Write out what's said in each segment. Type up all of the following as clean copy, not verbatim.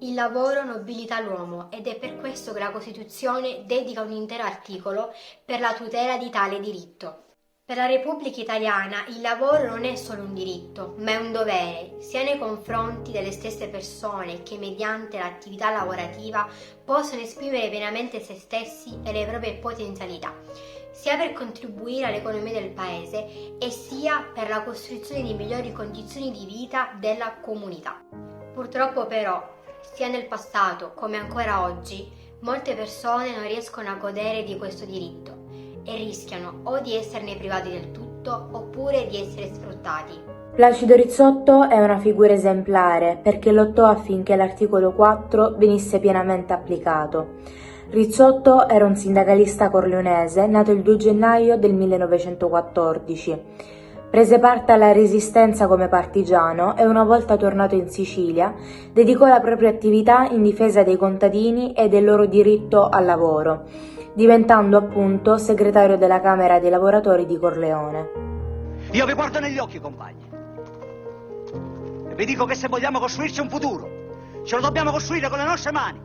Il lavoro nobilita l'uomo ed è per questo che la Costituzione dedica un intero articolo per la tutela di tale diritto. Per la Repubblica Italiana il lavoro non è solo un diritto, ma è un dovere, sia nei confronti delle stesse persone che mediante l'attività lavorativa possono esprimere pienamente se stessi e le proprie potenzialità, sia per contribuire all'economia del Paese e sia per la costruzione di migliori condizioni di vita della comunità. Purtroppo però, sia nel passato come ancora oggi, molte persone non riescono a godere di questo diritto e rischiano o di esserne privati del tutto oppure di essere sfruttati. Placido Rizzotto è una figura esemplare perché lottò affinché l'articolo 4 venisse pienamente applicato. Rizzotto era un sindacalista corleonese nato il 2 gennaio del 1914. Prese parte alla resistenza come partigiano e una volta tornato in Sicilia dedicò la propria attività in difesa dei contadini e del loro diritto al lavoro, diventando appunto segretario della Camera dei Lavoratori di Corleone. Io vi guardo negli occhi, compagni, e vi dico che se vogliamo costruirci un futuro, ce lo dobbiamo costruire con le nostre mani.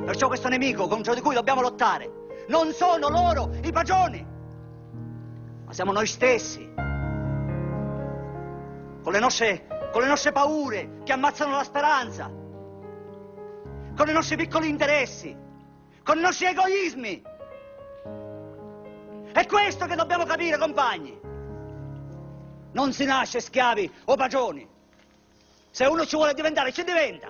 Perciò questo nemico contro di cui dobbiamo lottare non sono loro i padroni, ma siamo noi stessi, con le nostre paure che ammazzano la speranza, con i nostri piccoli interessi, con i nostri egoismi. È questo che dobbiamo capire, compagni. Non si nasce schiavi o padroni. Se uno ci vuole diventare, ci diventa.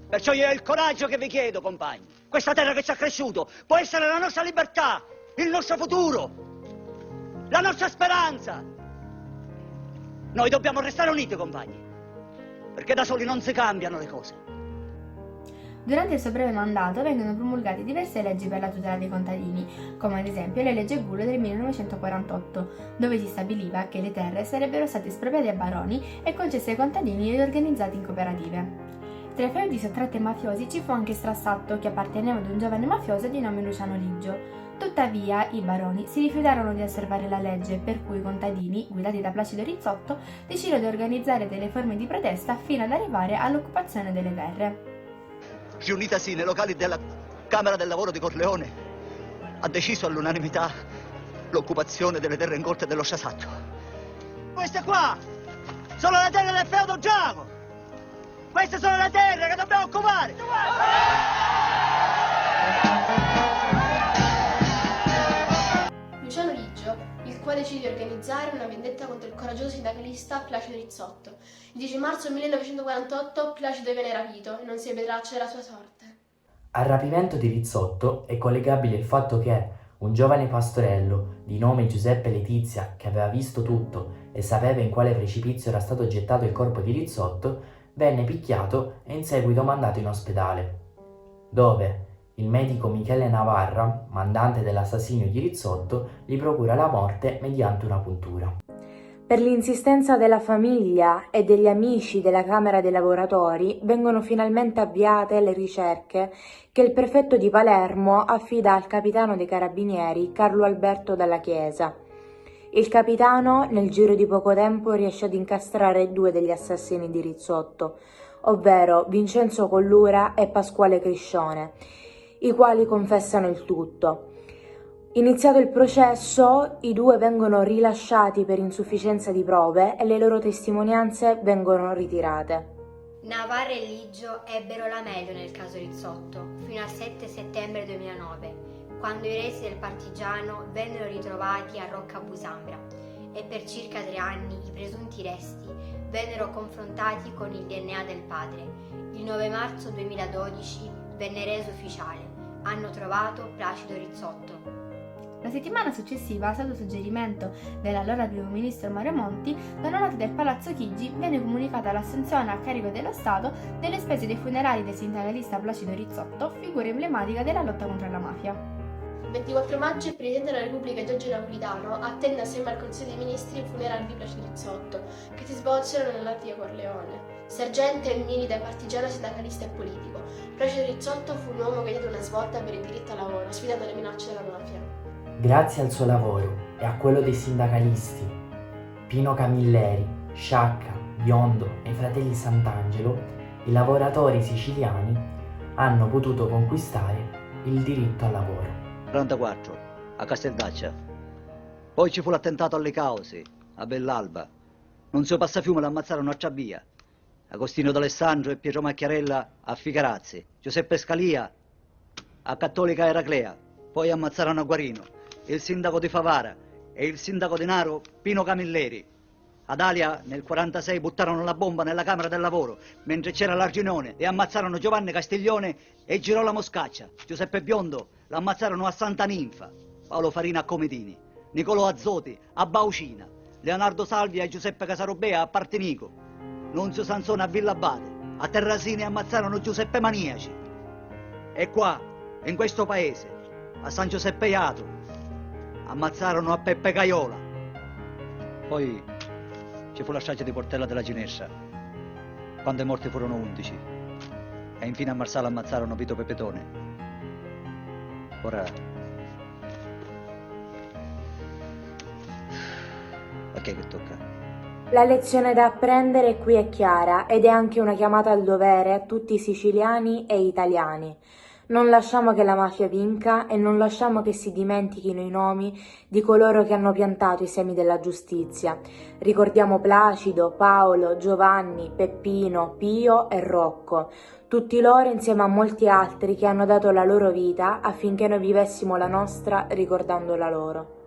Perciò io ho il coraggio che vi chiedo, compagni. Questa terra che ci ha cresciuto può essere la nostra libertà, il nostro futuro, la nostra speranza. Noi dobbiamo restare uniti, compagni, perché da soli non si cambiano le cose. Durante il suo breve mandato vengono promulgate diverse leggi per la tutela dei contadini, come ad esempio la legge Gullo del 1948, dove si stabiliva che le terre sarebbero state espropriate ai baroni e concesse ai contadini riorganizzati in cooperative. Tra i feudi sottratti ai mafiosi ci fu anche Strasatto, che apparteneva ad un giovane mafioso di nome Luciano Liggio. Tuttavia, i baroni si rifiutarono di osservare la legge, per cui i contadini, guidati da Placido Rizzotto, decisero di organizzare delle forme di protesta fino ad arrivare all'occupazione delle terre. Riunitasi nei locali della Camera del Lavoro di Corleone, ha deciso all'unanimità l'occupazione delle terre incolte dello Strasatto. Queste qua sono le terre del feudo Giacomo! Queste sono le terre che dobbiamo occupare! Luciano Liggio, il quale decide di organizzare una vendetta contro il coraggioso sindacalista Placido Rizzotto. Il 10 marzo 1948 Placido viene rapito e non si ebbe traccia della sua sorte. Al rapimento di Rizzotto è collegabile il fatto che un giovane pastorello di nome Giuseppe Letizia, che aveva visto tutto e sapeva in quale precipizio era stato gettato il corpo di Rizzotto, venne picchiato e in seguito mandato in ospedale, dove il medico Michele Navarra, mandante dell'assassinio di Rizzotto, gli procura la morte mediante una puntura. Per l'insistenza della famiglia e degli amici della Camera dei Lavoratori vengono finalmente avviate le ricerche che il prefetto di Palermo affida al capitano dei carabinieri Carlo Alberto Dalla Chiesa. Il capitano, nel giro di poco tempo, riesce ad incastrare 2 degli assassini di Rizzotto, ovvero Vincenzo Collura e Pasquale Criscione, i quali confessano il tutto. Iniziato il processo, i 2 vengono rilasciati per insufficienza di prove e le loro testimonianze vengono ritirate. Navarra e Liggio ebbero la meglio nel caso Rizzotto, fino al 7 settembre 2009, quando i resti del partigiano vennero ritrovati a Rocca Busambra e per circa 3 anni i presunti resti vennero confrontati con il DNA del padre. Il 9 marzo 2012 venne reso ufficiale. Hanno trovato Placido Rizzotto. La settimana successiva, stato suggerimento dell'allora primo ministro Mario Monti, da una nota del Palazzo Chigi viene comunicata l'assunzione a carico dello Stato delle spese dei funerali del sindacalista Placido Rizzotto, figura emblematica della lotta contro la mafia. Il 24 maggio il Presidente della Repubblica Giorgio Napolitano attende assieme al Consiglio dei Ministri il funerale di Placido Rizzotto, che si svolsero nell'Attica Corleone. Sergente e milite partigiano, sindacalista e politico, Placido Rizzotto fu un uomo che diede una svolta per il diritto al lavoro, sfidando le minacce della mafia. Grazie al suo lavoro e a quello dei sindacalisti Pino Camilleri, Sciacca, Biondo e i fratelli Sant'Angelo, i lavoratori siciliani hanno potuto conquistare il diritto al lavoro. 44, a Casteldaccia. Poi ci fu l'attentato alle Cause, a Bellalba. Nunzio Passafiume l'ammazzarono a Ciabbia. Agostino D'Alessandro e Pietro Macchiarella a Figarazzi. Giuseppe Scalia a Cattolica Eraclea. Poi ammazzarono a Guarino il sindaco di Favara e il sindaco di Naro Pino Camilleri. Ad Alia nel 46 buttarono la bomba nella Camera del Lavoro mentre c'era l'Arginone e ammazzarono Giovanni Castiglione e Girolamo Scaccia. Giuseppe Biondo l'ammazzarono a Santa Ninfa. Paolo Farina a Comedini. Nicolò Azzoti a Baucina. Leonardo Salvia e Giuseppe Casarobea a Partinico. Nunzio Sansone a Villabate. A Terrasini ammazzarono Giuseppe Maniaci. E qua, in questo paese, a San Giuseppe Iato, ammazzarono a Peppe Caiola. Poi ci fu la strage di Portella della Ginestra, quando i morti furono 11. E infine a Marsala ammazzarono Vito Pepetone. Ora, a chi è che tocca? La lezione da apprendere qui è chiara ed è anche una chiamata al dovere a tutti i siciliani e italiani. Non lasciamo che la mafia vinca e non lasciamo che si dimentichino i nomi di coloro che hanno piantato i semi della giustizia. Ricordiamo Placido, Paolo, Giovanni, Peppino, Pio e Rocco, tutti loro insieme a molti altri che hanno dato la loro vita affinché noi vivessimo la nostra ricordandola loro.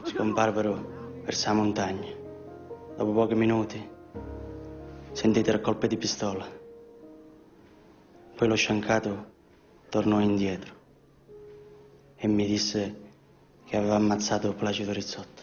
Scomparvero verso la montagna. Dopo pochi minuti sentite le colpi di pistola. Poi lo sciancato tornò indietro e mi disse che aveva ammazzato Placido Rizzotto.